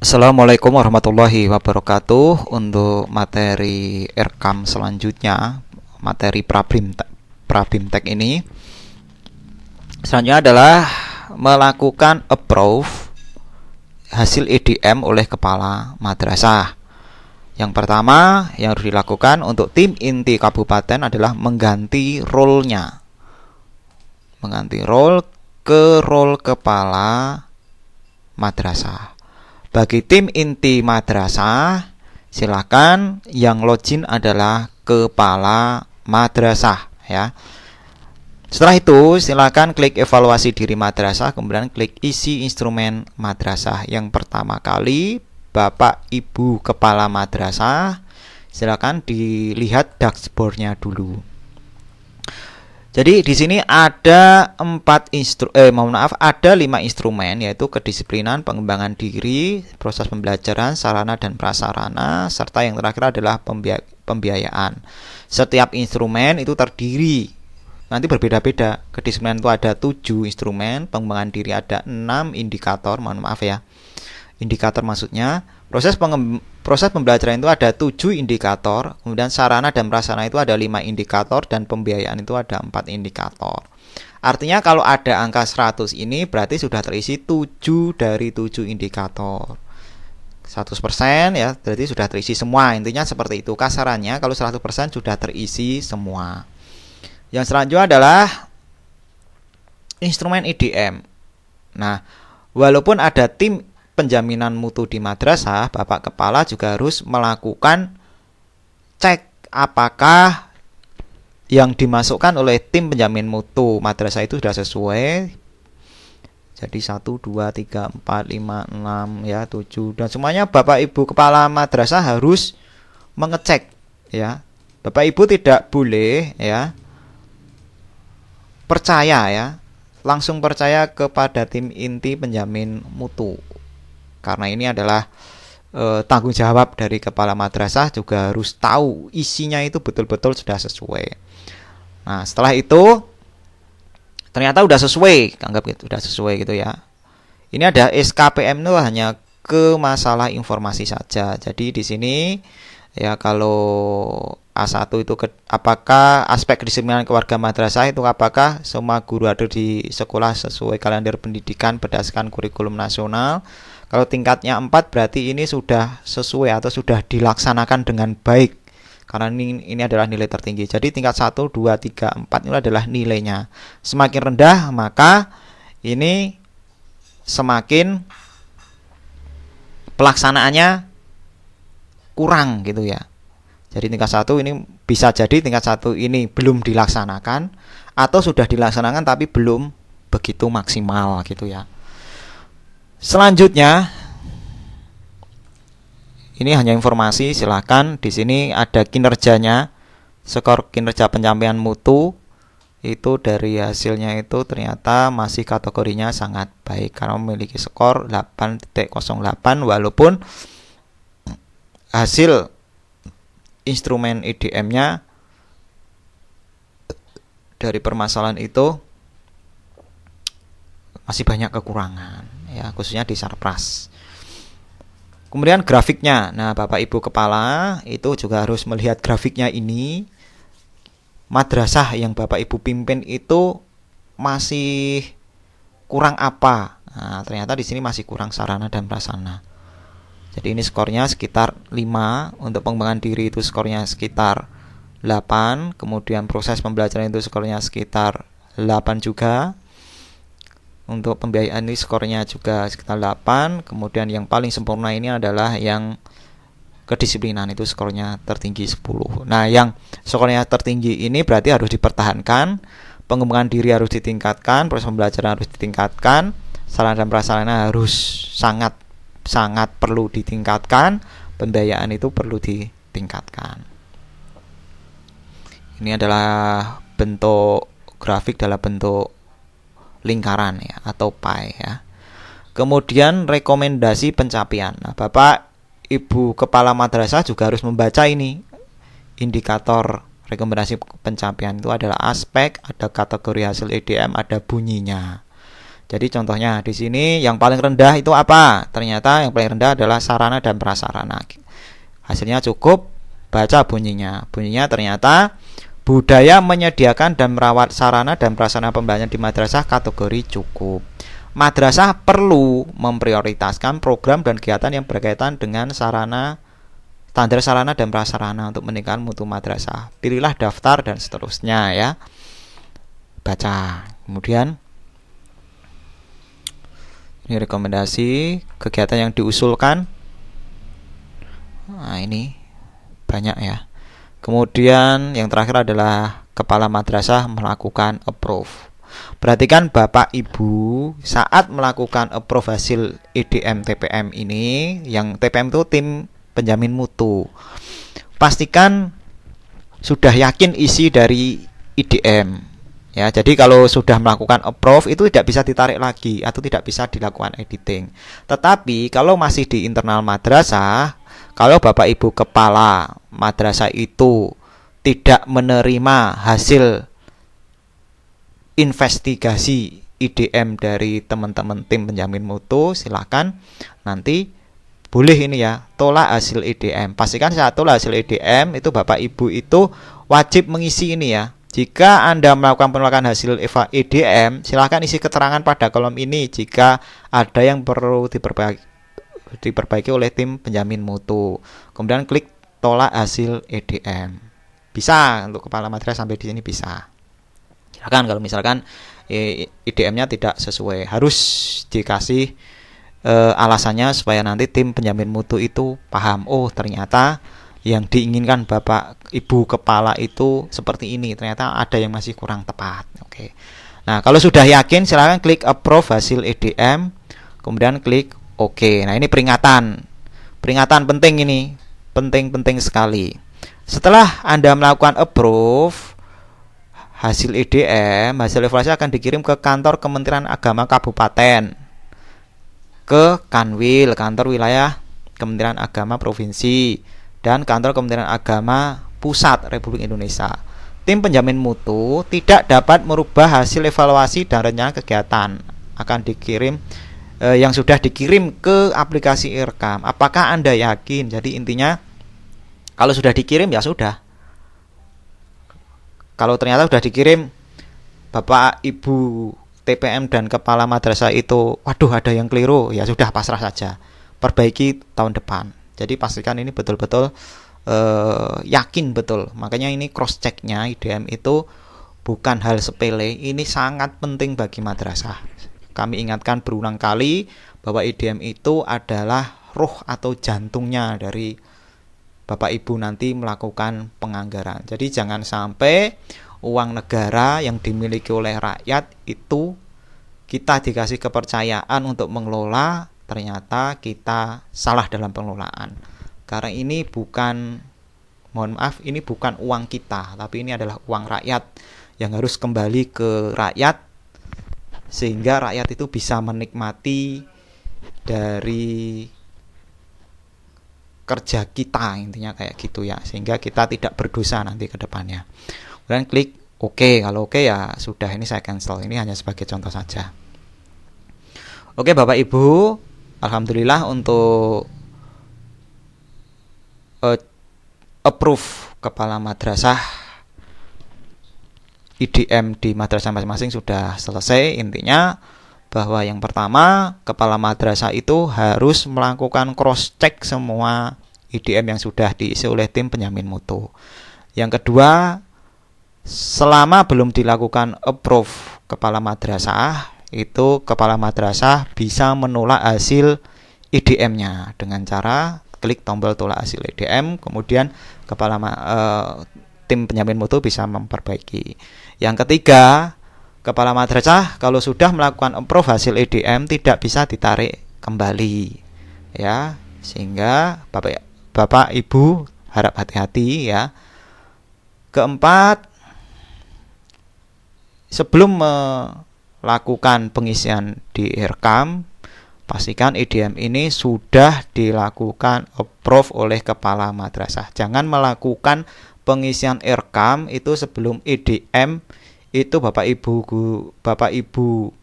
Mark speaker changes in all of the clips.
Speaker 1: Assalamualaikum warahmatullahi wabarakatuh. Untuk materi rekam selanjutnya, materi Prabimtek ini selanjutnya adalah melakukan approve hasil EDM oleh kepala madrasah. Yang pertama yang harus dilakukan untuk tim inti kabupaten adalah mengganti role-nya. Mengganti role ke role kepala madrasah. Bagi tim inti madrasah, silakan yang login adalah kepala madrasah ya. Setelah itu, silakan klik evaluasi diri madrasah, kemudian klik isi instrumen madrasah. Yang pertama kali, Bapak Ibu kepala madrasah, silakan dilihat dashboardnya dulu. Jadi di sini ada ada 5 instrumen, yaitu kedisiplinan, pengembangan diri, proses pembelajaran, sarana dan prasarana, serta yang terakhir adalah pembiayaan. Setiap instrumen itu terdiri nanti berbeda-beda. Kedisiplinan itu ada 7 instrumen, pengembangan diri ada 6 indikator, mohon maaf ya. Indikator maksudnya proses pembelajaran itu ada 7 indikator, kemudian sarana dan prasarana itu ada 5 indikator, dan pembiayaan itu ada 4 indikator. Artinya kalau ada angka 100 ini berarti sudah terisi 7 dari 7 indikator. 100% ya, berarti sudah terisi semua. Intinya seperti itu kasarannya, kalau 100% sudah terisi semua. Yang selanjutnya adalah instrumen EDM. Nah, walaupun ada tim penjaminan mutu di madrasah, Bapak Kepala juga harus melakukan cek apakah yang dimasukkan oleh tim penjamin mutu madrasah itu sudah sesuai. Jadi 1, 2, 3, 4, 5, 6 ya, 7, dan semuanya Bapak Ibu Kepala madrasah harus mengecek ya. Bapak Ibu tidak boleh ya percaya ya, langsung percaya kepada tim inti penjamin mutu. Karena ini adalah tanggung jawab dari kepala madrasah, juga harus tahu isinya itu betul-betul sudah sesuai. Nah, setelah itu ternyata sudah sesuai, anggap gitu, sudah sesuai gitu ya. Ini ada SKPM itu hanya ke masalah informasi saja. Jadi di sini ya, kalau A1 itu apakah aspek kedisiplinan keluarga madrasah itu apakah semua guru ada di sekolah sesuai kalender pendidikan berdasarkan kurikulum nasional. Kalau tingkatnya 4 berarti ini sudah sesuai atau sudah dilaksanakan dengan baik, karena ini adalah nilai tertinggi. Jadi tingkat 1, 2, 3, 4 ini adalah nilainya. Semakin rendah maka ini semakin pelaksanaannya kurang gitu ya. Jadi tingkat 1 ini bisa jadi tingkat 1 ini belum dilaksanakan, atau sudah dilaksanakan tapi belum begitu maksimal gitu ya. Selanjutnya, ini hanya informasi, silakan di sini ada kinerjanya, skor kinerja pencapaian mutu itu dari hasilnya itu ternyata masih kategorinya sangat baik karena memiliki skor 8.08, walaupun hasil instrumen EDM-nya dari permasalahan itu masih banyak kekurangan ya, khususnya di Sarpras. Kemudian grafiknya. Nah, Bapak Ibu Kepala itu juga harus melihat grafiknya ini. Madrasah yang Bapak Ibu pimpin itu masih kurang apa? Nah, ternyata di sini masih kurang sarana dan prasarana. Jadi ini skornya sekitar 5, untuk pengembangan diri itu skornya sekitar 8, kemudian proses pembelajaran itu skornya sekitar 8 juga. Untuk pembiayaan ini skornya juga sekitar 8. Kemudian yang paling sempurna ini adalah yang kedisiplinan, itu skornya tertinggi 10. Nah, yang skornya tertinggi ini berarti harus dipertahankan. Pengembangan diri harus ditingkatkan, proses pembelajaran harus ditingkatkan, sarana dan prasarana harus sangat perlu ditingkatkan, pembiayaan itu perlu ditingkatkan. Ini adalah bentuk grafik dalam bentuk lingkaran ya, atau pie ya. Kemudian rekomendasi pencapaian. Nah, Bapak Ibu Kepala Madrasah juga harus membaca ini. Indikator rekomendasi pencapaian itu adalah aspek, ada kategori hasil EDM, ada bunyinya. Jadi contohnya di sini yang paling rendah itu apa? Ternyata yang paling rendah adalah sarana dan prasarana. Hasilnya cukup, baca bunyinya. Bunyinya ternyata budaya menyediakan dan merawat sarana dan prasarana pembelajaran di madrasah kategori cukup. Madrasah perlu memprioritaskan program dan kegiatan yang berkaitan dengan standar sarana dan prasarana untuk meningkatkan mutu madrasah. Pilihlah daftar dan seterusnya ya. Baca. Kemudian ini rekomendasi kegiatan yang diusulkan. Nah, ini banyak ya. Kemudian yang terakhir adalah kepala madrasah melakukan approve. Perhatikan Bapak Ibu saat melakukan approve hasil IDM TPM ini, yang TPM itu tim penjamin mutu. Pastikan sudah yakin isi dari IDM. Ya, jadi kalau sudah melakukan approve itu tidak bisa ditarik lagi atau tidak bisa dilakukan editing. Tetapi kalau masih di internal madrasah, kalau Bapak Ibu kepala madrasah itu tidak menerima hasil investigasi IDM dari teman-teman tim penjamin mutu, silakan nanti boleh ini ya, tolak hasil IDM. Pastikan saat tolak hasil IDM itu Bapak Ibu itu wajib mengisi ini ya. Jika Anda melakukan penolakan hasil IDM, silakan isi keterangan pada kolom ini jika ada yang perlu diperbaiki oleh tim penjamin mutu. Kemudian klik tolak hasil IDM. Bisa untuk kepala madrasah sampai di sini bisa. Silakan kalau misalkan IDM-nya tidak sesuai, harus dikasih alasannya supaya nanti tim penjamin mutu itu paham. Oh, ternyata yang diinginkan Bapak Ibu kepala itu seperti ini, ternyata ada yang masih kurang tepat. Oke. Nah, kalau sudah yakin silakan klik approve hasil EDM, kemudian klik OK. Nah, ini peringatan penting ini, penting sekali. Setelah Anda melakukan approve hasil EDM, hasil evaluasi akan dikirim ke kantor Kementerian Agama Kabupaten, ke Kanwil, kantor wilayah Kementerian Agama Provinsi, dan kantor Kementerian Agama Pusat Republik Indonesia. Tim penjamin mutu tidak dapat merubah hasil evaluasi dan rencana kegiatan. Akan dikirim yang sudah dikirim ke aplikasi IRKAM. Apakah Anda yakin? Jadi intinya kalau sudah dikirim ya sudah. Kalau ternyata sudah dikirim, Bapak Ibu TPM dan kepala madrasah itu, waduh ada yang keliru, ya sudah pasrah saja. Perbaiki tahun depan. Jadi pastikan ini betul-betul yakin betul. Makanya ini cross checknya IDM itu bukan hal sepele. Ini sangat penting bagi madrasah. Kami ingatkan berulang kali bahwa IDM itu adalah ruh atau jantungnya dari Bapak Ibu nanti melakukan penganggaran. Jadi jangan sampai uang negara yang dimiliki oleh rakyat itu kita dikasih kepercayaan untuk mengelola, ternyata kita salah dalam pengelolaan. Karena ini bukan, mohon maaf, ini bukan uang kita, tapi ini adalah uang rakyat yang harus kembali ke rakyat, sehingga rakyat itu bisa menikmati dari kerja kita, intinya kayak gitu ya, sehingga kita tidak berdosa nanti ke depannya. Kemudian klik OK. Kalau OK ya sudah, ini saya cancel. Ini hanya sebagai contoh saja. Oke Bapak Ibu, alhamdulillah untuk approve kepala madrasah IDM di madrasah masing-masing sudah selesai. Intinya bahwa yang pertama, kepala madrasah itu harus melakukan cross check semua IDM yang sudah diisi oleh tim penjamin mutu. Yang kedua, selama belum dilakukan approve kepala madrasah, itu kepala madrasah bisa menolak hasil IDM-nya dengan cara klik tombol tolak hasil IDM, kemudian kepala tim penjamin mutu bisa memperbaiki. Yang ketiga, kepala madrasah kalau sudah melakukan approve hasil IDM tidak bisa ditarik kembali, ya, sehingga Bapak Ibu harap hati-hati ya. Keempat, sebelum melakukan pengisian di IRKAM, pastikan IDM ini sudah dilakukan approve oleh kepala madrasah. Jangan melakukan pengisian IRKAM itu sebelum IDM itu Bapak Ibu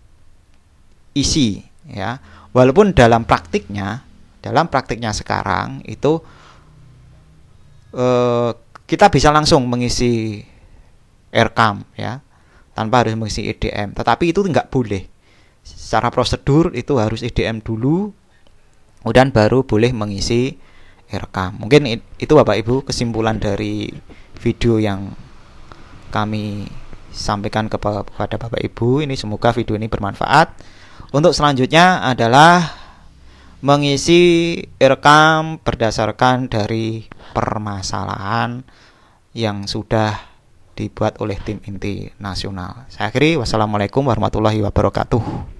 Speaker 1: isi ya. Walaupun dalam praktiknya sekarang itu kita bisa langsung mengisi Earcam ya tanpa harus mengisi EDM, tetapi itu nggak boleh. Secara prosedur itu harus EDM dulu, kemudian baru boleh mengisi Earcam. Mungkin itu Bapak Ibu kesimpulan dari video yang kami sampaikan kepada Bapak Ibu. Ini semoga video ini bermanfaat. Untuk selanjutnya adalah mengisi Earcam berdasarkan dari permasalahan yang sudah dibuat oleh tim inti nasional. Saya akhiri, wassalamualaikum warahmatullahi wabarakatuh.